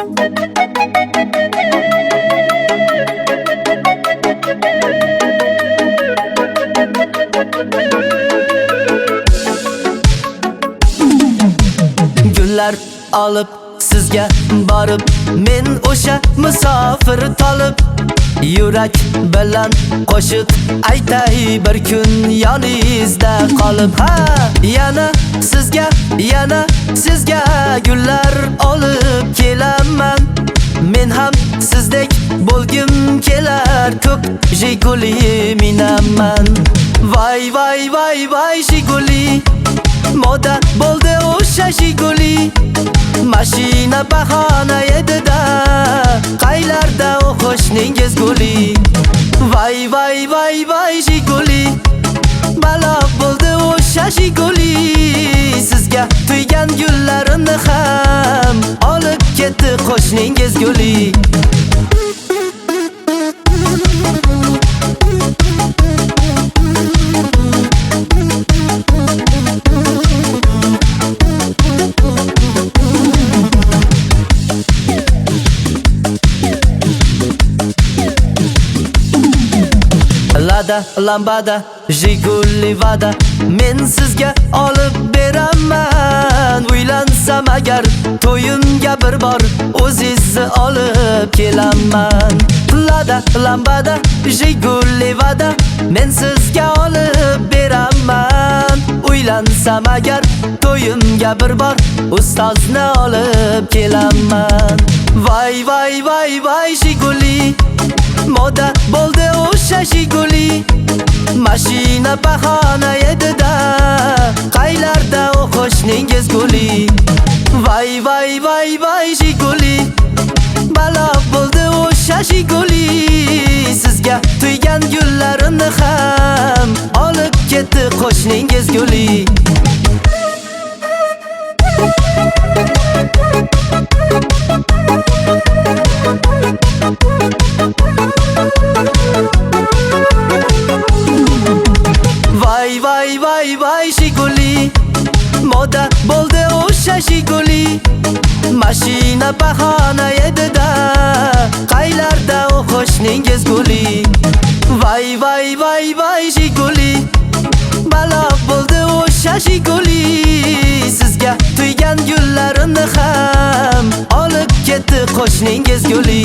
Gullar olib sizga borib, men o'sha musofir tolib, yurak bilan qo'shiq aytay bir kun yoningizda qolib. Yana sizga gullar olib kelaman. Men ham sizdek bo'lgim kelar, ko'p Jiguli minaman. Voy voy voy voy Jiguli, moda bo'ldi o'sha Jiguli. Mashina bahona edi-da, qaylarda o'qishningiz guli. Voy voy voy voy Jiguli, balo bo'ldi o'sha Jiguli. Sizga tuygan gullarimni ham olib ketdi qo'shningiz guli. Lada lambada Jiguli vada, men sizga olib beraman. Uylansam agar to'yimga bir bor o'zingizni olib kelaman. Lada lambada Jiguli vada, men sizga olib beraman. Uylansam agar to'yimga bir bor ustozni olib kelaman. Voy voy voy voy Jiguli, moda bo'ldi o'sha Jiguli. Mashina bahona edi-da, qaylarda o'qishningiz guli. Voy voy voy voy Jiguli, balo bo'ldi o'sha Jiguli. Sizga tuygan gullarimni ham olib ketdi qo'shningiz guli. Voy voy voy voy Jiguli, moda bo'ldi o'sha Jiguli. Mashina bahona edi-da, qaylarda o'qishningiz guli. Voy voy voy voy Jiguli, balo bo'ldi o'sha Jiguli. Sizga tuygan gullarimni ham olib ketdi qo'shningiz guli.